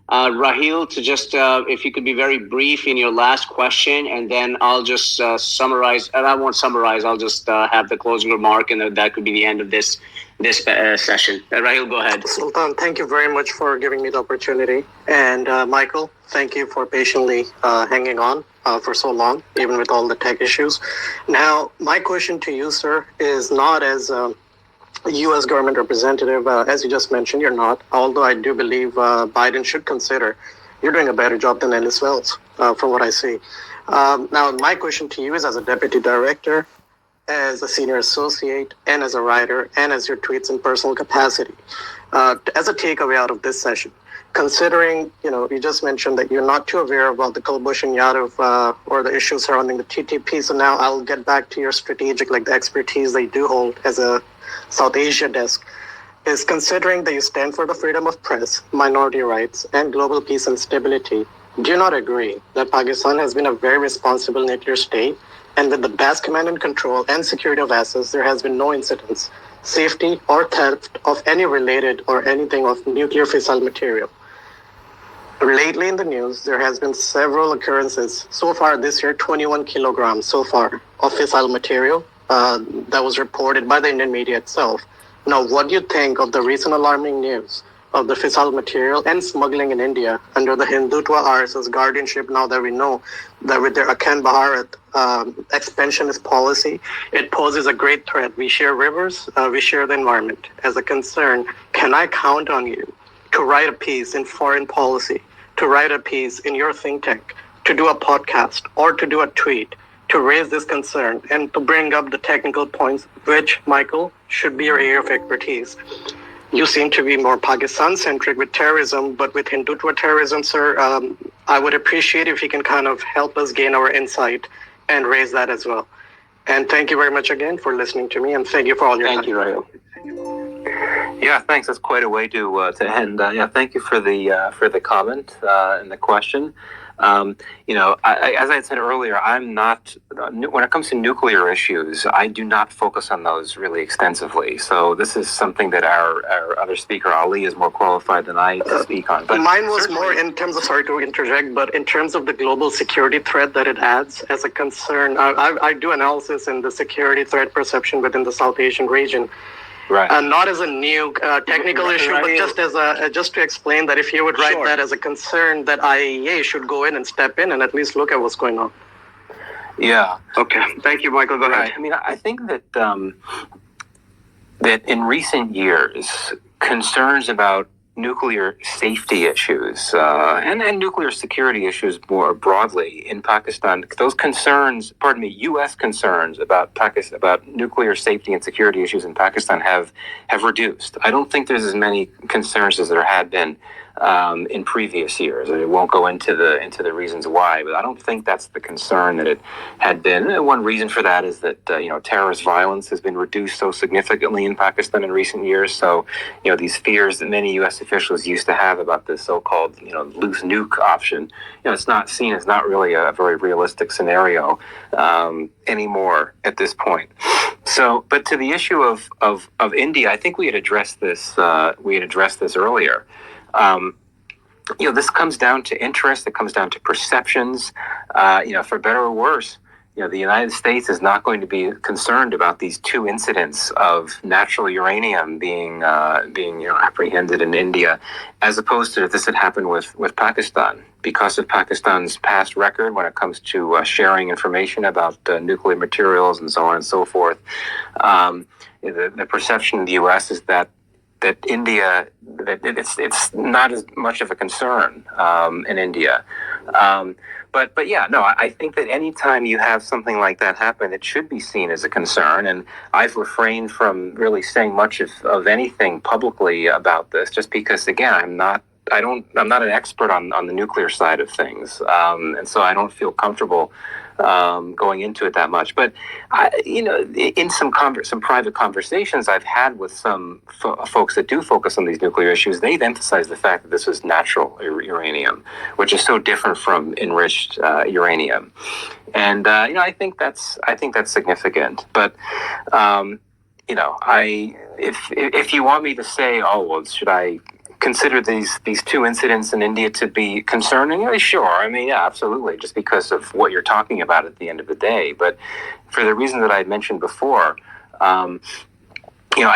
Rahil to just if you could be very brief in your last question, and then I'll just summarize. And I won't summarize. I'll just have the closing remark, and that could be the end of this session. Rahil, go ahead. Sultan, thank you very much for giving me the opportunity. And Michael, thank you for patiently hanging on for so long, even with all the tech issues. Now, my question to you, sir, is not as a U.S. government representative. As you just mentioned, you're not. Although I do believe Biden should consider you're doing a better job than Ellis Wells, from what I see. Now, my question to you is as a deputy director, as a senior associate, and as a writer, and as your tweets in personal capacity. As a takeaway out of this session, considering, you just mentioned that you're not too aware about the Kugelman Yadav or the issues surrounding the TTP. So now I'll get back to your strategic, the expertise they do hold as a South Asia desk, is considering that you stand for the freedom of press, minority rights, and global peace and stability. Do you not agree that Pakistan has been a very responsible nuclear state, and with the best command and control and security of assets, there has been no incidents, safety, or theft of any related or anything of nuclear fissile material? Lately in the news, there has been several occurrences. So far this year, 21 kilograms so far of fissile material that was reported by the Indian media itself. Now, what do you think of the recent alarming news of the fissile material and smuggling in India under the Hindutva RSS guardianship, now that we know that with their Akhand Bharat expansionist policy, it poses a great threat. We share rivers, we share the environment. As a concern, can I count on you to write a piece in foreign policy, to write a piece in your think tank, to do a podcast, or to do a tweet, to raise this concern and to bring up the technical points, which, Michael, should be your area of expertise? You seem to be more Pakistan-centric with terrorism, but with Hindutva terrorism, sir, I would appreciate if you can kind of help us gain our insight and raise that as well. And thank you very much again for listening to me, and thank you for all your time. Thank you, Rahil. Yeah, thanks. That's quite a way to end. Thank you for the comment and the question. As I said earlier, I'm not, when it comes to nuclear issues, I do not focus on those really extensively. So this is something that our other speaker, Ali, is more qualified than I to speak on. But mine was more in terms of, sorry to interject, but in terms of the global security threat that it adds as a concern. I do analysis in the security threat perception within the South Asian region. Right. Not as a new technical issue, but just to explain that if you would write that as a concern, that IAEA should go in and step in and at least look at what's going on. Yeah. Okay. Thank you, Michael. Go ahead. I mean, I think that that in recent years, concerns about nuclear safety issues and nuclear security issues more broadly in Pakistan, those concerns, U.S. concerns about nuclear safety and security issues in Pakistan have reduced. I don't think there's as many concerns as there had been in previous years. I won't go into the reasons why, but I don't think that's the concern that it had been. And one reason for that is that terrorist violence has been reduced so significantly in Pakistan in recent years. So these fears that many U.S. officials used to have about the so-called loose nuke option, it's not seen as not really a very realistic scenario anymore at this point. So, but to the issue of India, I think we had addressed this earlier. This comes down to interest. It comes down to perceptions. For better or worse, the United States is not going to be concerned about these two incidents of natural uranium being apprehended in India, as opposed to if this had happened with Pakistan, because of Pakistan's past record when it comes to sharing information about nuclear materials and so on and so forth. The perception in the U.S. is that India, that it's not as much of a concern in India. But yeah, no, I think that anytime you have something like that happen, it should be seen as a concern. And I've refrained from really saying much of anything publicly about this, just because, again, I'm not an expert on the nuclear side of things, and so I don't feel comfortable going into it that much. But in some private conversations I've had with some folks that do focus on these nuclear issues, they've emphasized the fact that this was natural uranium, which is so different from enriched uranium. And I think that's significant. But if you want me to say, oh well, should I consider these two incidents in India to be concerning? Sure. I mean, yeah, absolutely. Just because of what you're talking about at the end of the day. But for the reason that I mentioned before, I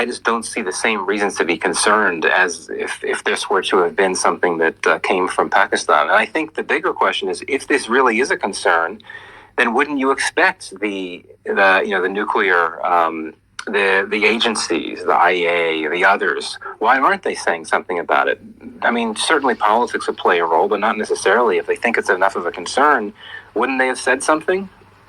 just don't see the same reasons to be concerned as if this were to have been something that came from Pakistan. And I think the bigger question is, if this really is a concern, then wouldn't you expect the nuclear the agencies, the IAEA, the others, why aren't they saying something about it? I mean, certainly politics would play a role, but not necessarily. If they think it's enough of a concern, wouldn't they have said something?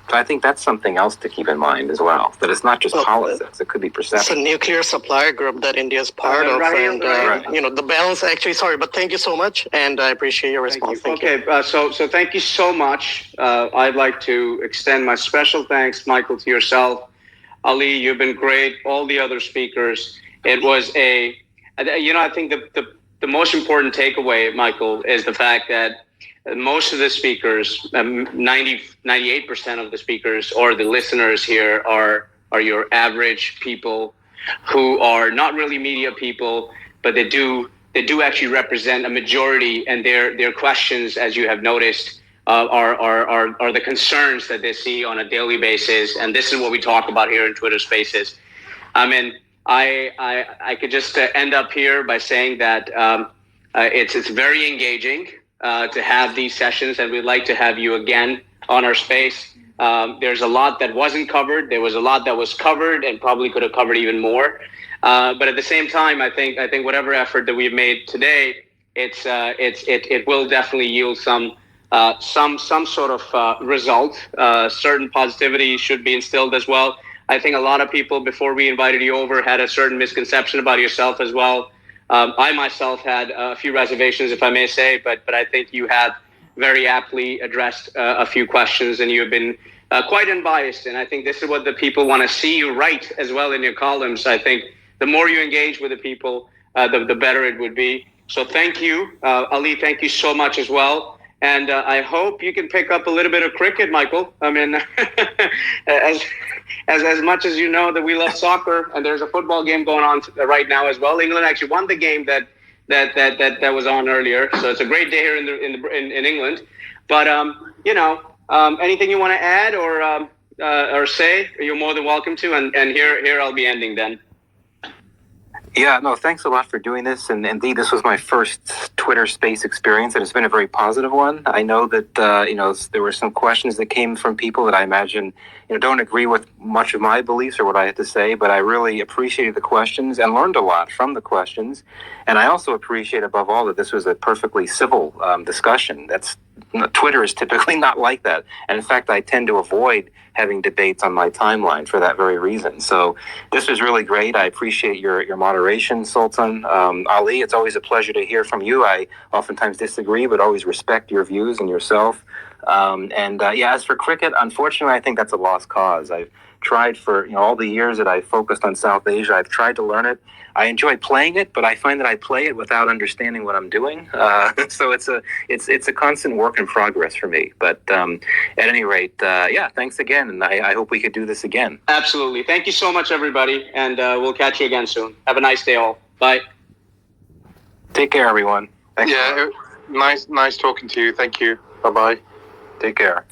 So I think that's something else to keep in mind as well, that it's not just politics, it could be perception. It's a nuclear supplier group that India is part of, and the balance actually, sorry, but thank you so much, and I appreciate your response. Thank you. So thank you so much. I'd like to extend my special thanks, Michael, to yourself. Ali, you've been great. All the other speakers. It was I think the most important takeaway, Michael, is the fact that most of the speakers, 98% of the speakers or the listeners here are your average people who are not really media people, but they do actually represent a majority, and their questions, as you have noticed, are the concerns that they see on a daily basis, and this is what we talk about here in Twitter Spaces. I mean, I could just end up here by saying that it's very engaging to have these sessions, and we'd like to have you again on our space. There's a lot that wasn't covered. There was a lot that was covered, and probably could have covered even more. But at the same time, I think whatever effort that we've made today, it will definitely yield some sort of result. Certain positivity should be instilled as well. I think a lot of people, before we invited you over, had a certain misconception about yourself as well. I myself had a few reservations, if I may say, but I think you have very aptly addressed a few questions, and you have been quite unbiased. And I think this is what the people want to see you write as well in your columns. I think the more you engage with the people, the better it would be. So thank you, Ali. Thank you so much as well. And I hope you can pick up a little bit of cricket, Michael. I mean, as much as you know that we love soccer, and there's a football game going on right now as well. England actually won the game that was on earlier, so it's a great day here in England. But anything you want to add or say, you're more than welcome to. And here I'll be ending then. Yeah, no, thanks a lot for doing this. And indeed, this was my first Twitter Space experience, and it's been a very positive one. I know that, there were some questions that came from people that I imagine, don't agree with much of my beliefs or what I had to say, but I really appreciated the questions and learned a lot from the questions. And I also appreciate above all that this was a perfectly civil discussion. Twitter is typically not like that. And in fact, I tend to avoid having debates on my timeline for that very reason. So this was really great. I appreciate your moderation, Sultan. Ali, it's always a pleasure to hear from you. I oftentimes disagree, but always respect your views and yourself. As for cricket, unfortunately, I think that's a lost cause. I've tried for all the years that I've focused on South Asia. I've tried to learn it. I enjoy playing it, but I find that I play it without understanding what I'm doing. So it's a constant work in progress for me. But at any rate, thanks again, and I hope we could do this again. Absolutely. Thank you so much, everybody, and we'll catch you again soon. Have a nice day, all. Bye. Take care, everyone. Thanks. Nice talking to you. Thank you. Bye-bye. Take care.